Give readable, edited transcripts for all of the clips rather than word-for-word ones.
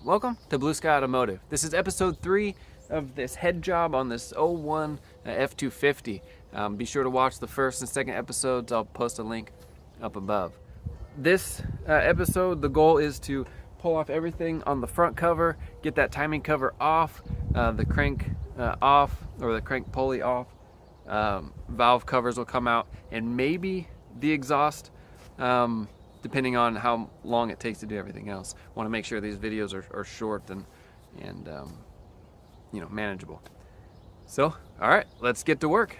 welcome to Blue Sky Automotive. This is episode 3 of this head job on this 01 F250. Be sure to watch the first and second episodes. I'll post a link up above. This episode, the goal is to pull off everything on the front cover, get that timing cover off, the crank off, or the crank pulley off. Valve covers will come out, and maybe the exhaust, depending on how long it takes to do everything else. Want to make sure these videos are short and you know, manageable. So, all right, let's get to work.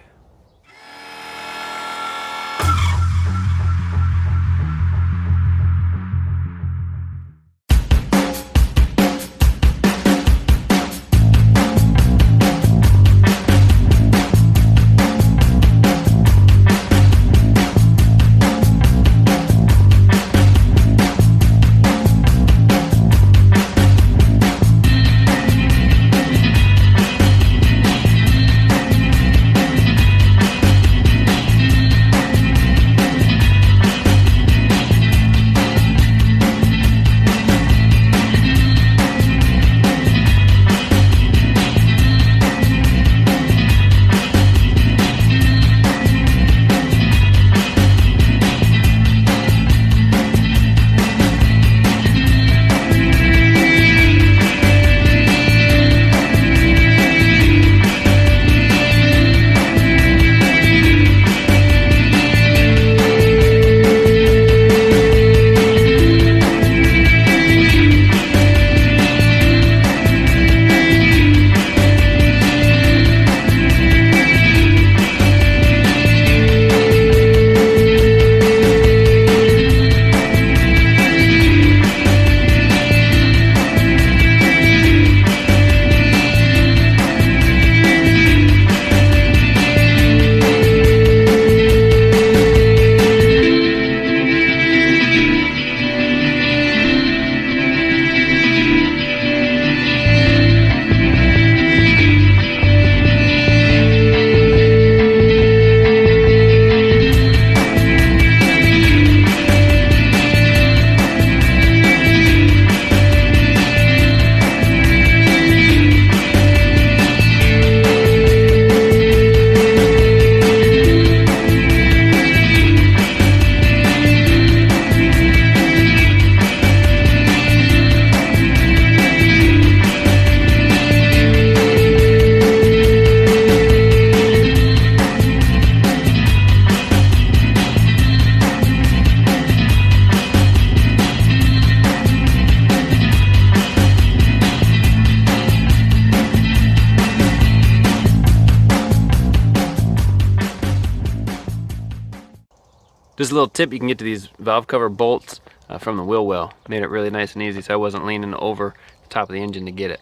Just a little tip, you can get to these valve cover bolts from the wheel well. Made it really nice and easy so I wasn't leaning over the top of the engine to get it.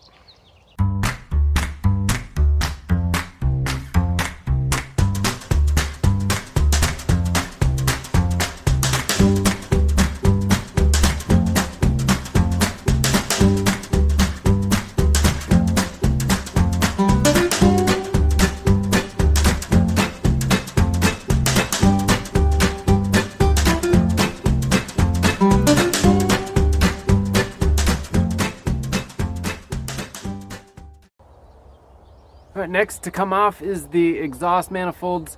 All right, next to come off is the exhaust manifolds.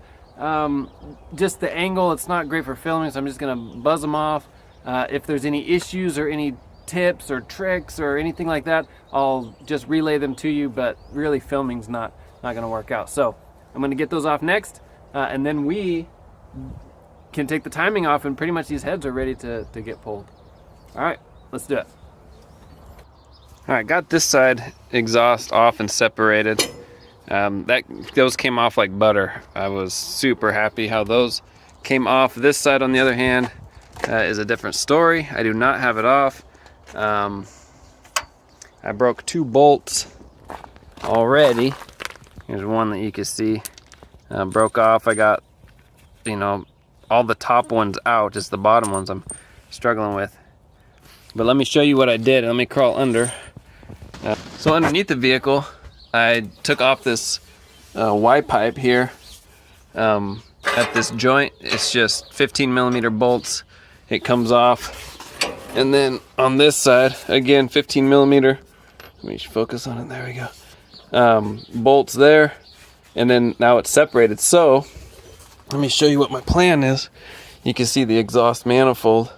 Just the angle, it's not great for filming, so I'm just gonna buzz them off. If there's any issues or any tips or tricks or anything like that, I'll just relay them to you, but really filming's not gonna work out. So I'm gonna get those off next, and then we can take the timing off, and pretty much these heads are ready to get pulled. All right, let's do it. All right, got this side exhaust off and separated. Those came off like butter. I was super happy how those came off. This side, on the other hand, is a different story. I do not have it off. I broke 2 bolts already. Here's one that you can see broke off. I got, you know, all the top ones out, just the bottom ones I'm struggling with. But let me show you what I did. Let me crawl under. So underneath the vehicle, I took off this Y pipe here at this joint. It's just 15mm bolts. It comes off And then on this side, again, 15 millimeter. Let me focus on it. There we go. Bolts there. And then now it's separated. So let me show you what my plan is. You can see the exhaust manifold.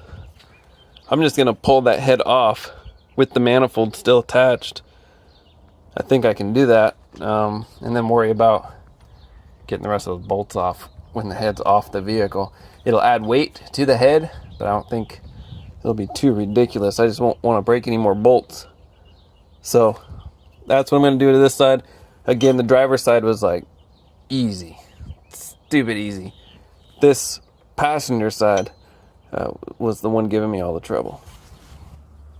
I'm just gonna pull that head off with the manifold still attached. I think I can do that. And then worry about getting the rest of those bolts off when the head's off the vehicle. It'll add weight to the head, but I don't think it'll be too ridiculous. I just won't want to break any more bolts. So that's what I'm going to do to this side. Again, the driver's side was like easy, stupid easy. This passenger side was the one giving me all the trouble.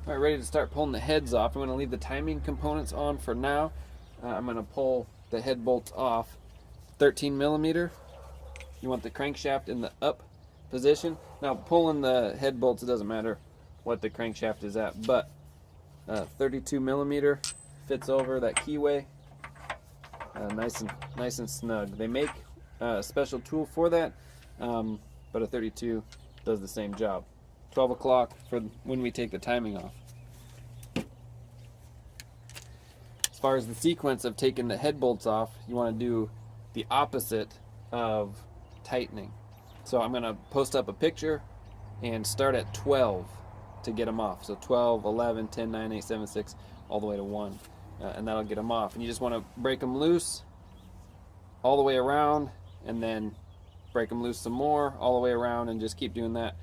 All right, ready to start pulling the heads off. I'm going to leave the timing components on for now. I'm going to pull the head bolts off. 13 millimeter. You want the crankshaft in the up position. Now pulling the head bolts, it doesn't matter what the crankshaft is at, but 32 millimeter fits over that keyway nice and snug. They make a special tool for that, but a 32 does the same job. 12 o'clock for when we take the timing off. As far as the sequence of taking the head bolts off, you want to do the opposite of tightening. So I'm going to post up a picture and start at 12 to get them off. So 12, 11, 10, 9, 8, 7, 6, all the way to 1. And that'll get them off. And you just want to break them loose all the way around, and then break them loose some more all the way around, and just keep doing that.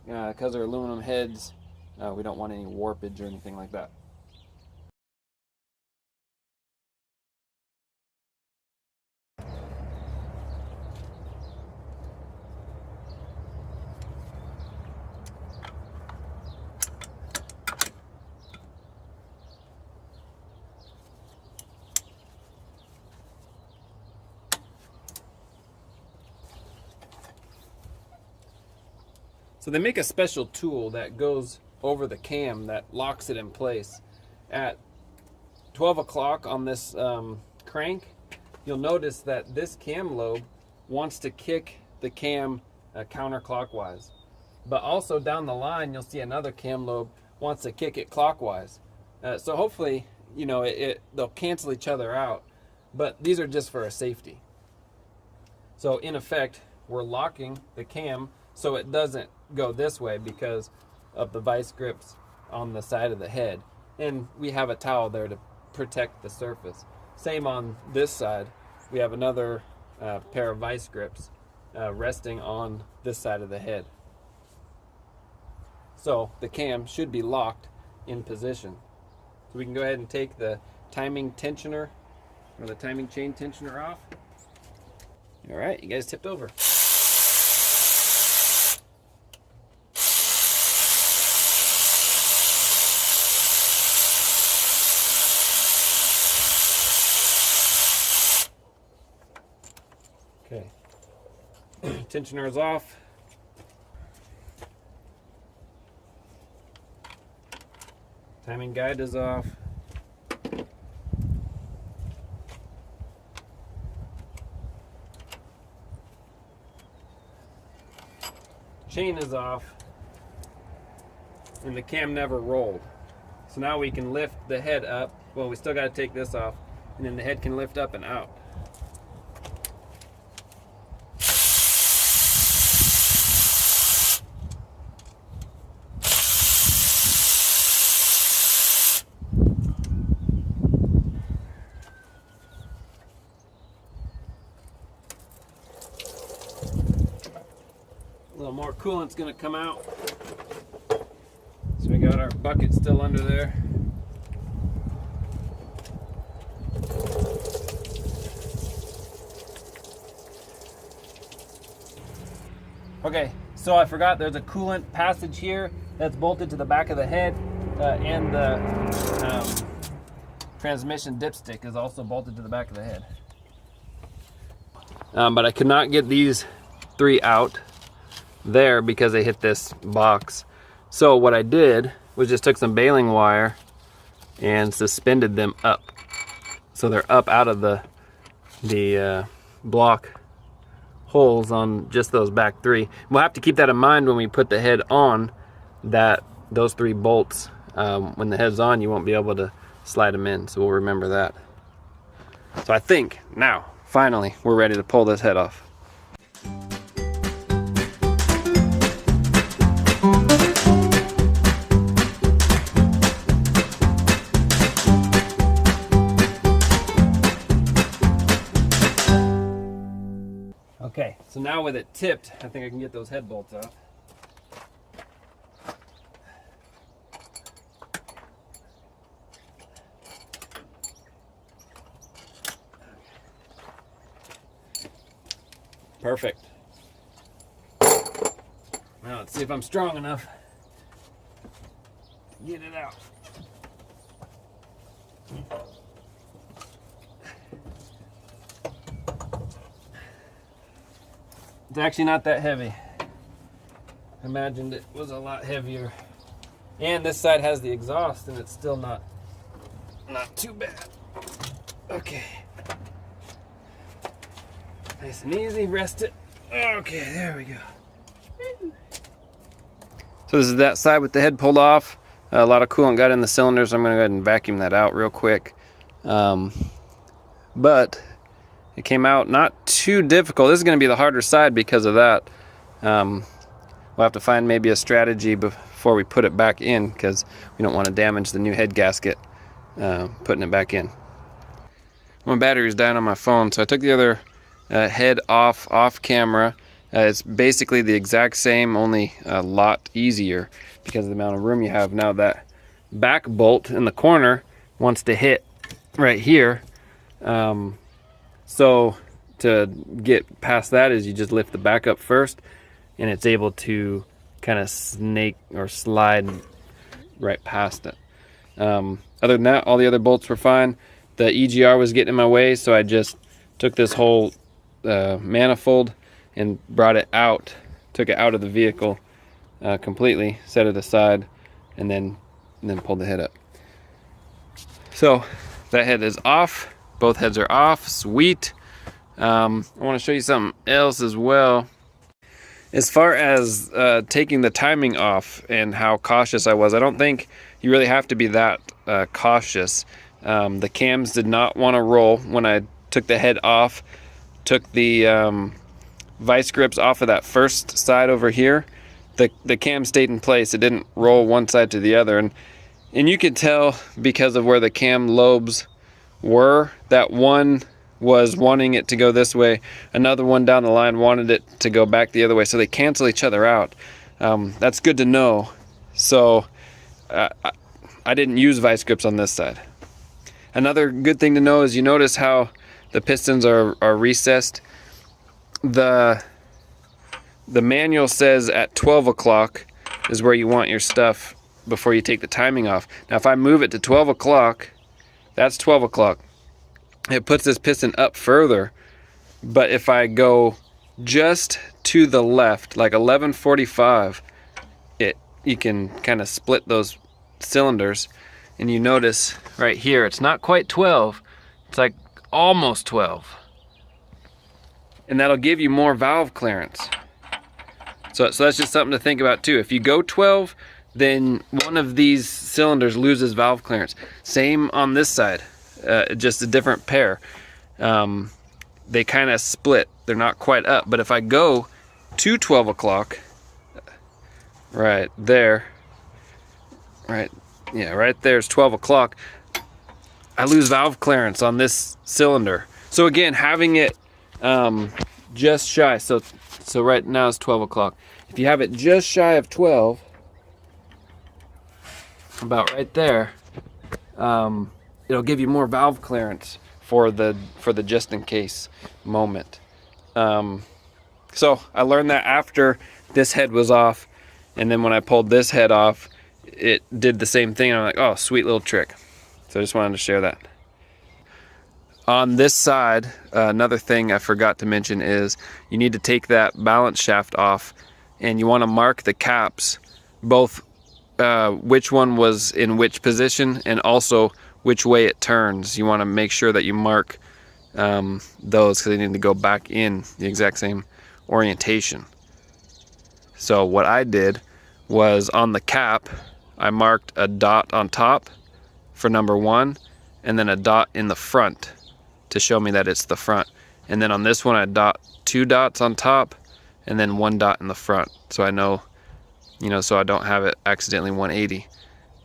Because they're aluminum heads, we don't want any warpage or anything like that. So they make a special tool that goes over the cam that locks it in place. At 12 o'clock on this crank, you'll notice that this cam lobe wants to kick the cam counterclockwise. But also down the line, you'll see another cam lobe wants to kick it clockwise. So hopefully, you know, they'll cancel each other out. But these are just for a safety. So in effect, we're locking the cam so it doesn't go this way because of the vice grips on the side of the head. And we have a towel there to protect the surface. Same on this side. We have another pair of vice grips resting on this side of the head. So the cam should be locked in position. So we can go ahead and take the timing tensioner or the timing chain tensioner off. All right, you guys tipped over. Okay, tensioner is off. Timing guide is off. Chain is off. And the cam never rolled. So now we can lift the head up. Well, we still got to take this off. And then the head can lift up and out. A little more coolant's gonna come out. So we got our bucket still under there. Okay, so I forgot there's a coolant passage here that's bolted to the back of the head, and the transmission dipstick is also bolted to the back of the head. But I could not get these three out there because they hit this box. So what I did was just took some baling wire and suspended them up. So they're up out of the block holes on just those back three. We'll have to keep that in mind when we put the head on, that those 3 bolts, when the head's on, you won't be able to slide them in, so we'll remember that. So I think now, finally, we're ready to pull this head off. Okay, so now with it tipped, I think I can get those head bolts out. Perfect. Now let's see if I'm strong enough to get it out. It's actually not that heavy. I imagined it was a lot heavier. And this side has the exhaust and it's still not too bad. Okay. Nice and easy, rest it. Okay, there we go. So this is that side with the head pulled off. A lot of coolant got in the cylinders. I'm gonna go ahead and vacuum that out real quick. But it came out not too difficult. This is gonna be the harder side because of that. We'll have to find maybe a strategy before we put it back in, because we don't want to damage the new head gasket putting it back in. My battery's dying on my phone, so I took the other head off camera. It's basically the exact same, only a lot easier because of the amount of room you have. Now that back bolt in the corner wants to hit right here. So to get past that is you just lift the back up first, and it's able to kind of snake or slide right past it. Other than that, all the other bolts were fine. The EGR was getting in my way, so I just took this whole manifold and brought it out, took it out of the vehicle completely, set it aside, and then pulled the head up. So that head is off. Both heads are off. Sweet. I want to show you something else as well. As far as taking the timing off and how cautious I was, I don't think you really have to be that cautious. The cams did not want to roll when I took the head off. Took the vice grips off of that first side over here. The cam stayed in place. It didn't roll one side to the other, and you could tell because of where the cam lobes were, that one was wanting it to go this way, another one down the line wanted it to go back the other way, so they cancel each other out. That's good to know. So I didn't use vice grips on this side. Another good thing to know is you notice how the pistons are recessed. The manual says at 12 o'clock is where you want your stuff before you take the timing off. Now if I move it to 12 o'clock, that's 12 o'clock. It puts this piston up further, but if I go just to the left, like 11:45, you can kind of split those cylinders, and you notice right here, it's not quite 12, it's like almost 12. And that'll give you more valve clearance. So that's just something to think about too. If you go 12, then one of these cylinders loses valve clearance. Same on this side, just a different pair. They kind of split, they're not quite up. But if I go to 12 o'clock, right there, right there's 12 o'clock, I lose valve clearance on this cylinder. So again, having it just shy, so right now it's 12 o'clock. If you have it just shy of 12, about right there, it'll give you more valve clearance for the just in case moment. So I learned that after this head was off, and then when I pulled this head off, it did the same thing. And I'm like, oh, sweet little trick. So I just wanted to share that. On this side, another thing I forgot to mention is you need to take that balance shaft off, and you want to mark the caps, both which one was in which position and also which way it turns. You want to make sure that you mark those, because they need to go back in the exact same orientation. So what I did was on the cap, I marked a dot on top for number 1 and then a dot in the front to show me that it's the front. And then on this one I dot 2 dots on top and then 1 dot in the front, so I know, you know, so I don't have it accidentally 180.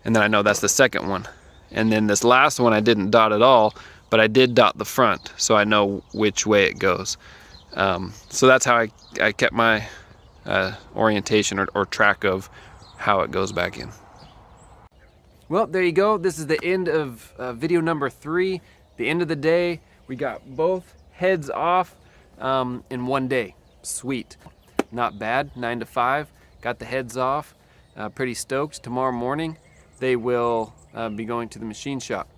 And then I know that's the second one. And then this last one I didn't dot at all, but I did dot the front, so I know which way it goes. So that's how I kept my orientation or track of how it goes back in. Well, there you go. This is the end of video number 3. The end of the day. We got both heads off in one day. Sweet. Not bad. 9 to 5. Got the heads off. Pretty stoked. Tomorrow morning they will be going to the machine shop.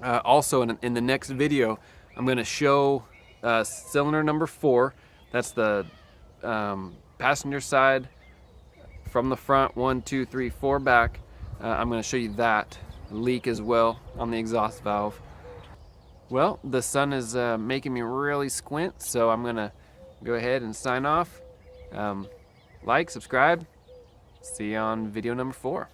Also in the next video I'm going to show cylinder number 4. That's the passenger side from the front, 1, 2, 3, 4 back. I'm going to show you that leak as well on the exhaust valve. Well, the sun is making me really squint, so I'm going to go ahead and sign off. Like, subscribe. See you on video number 4.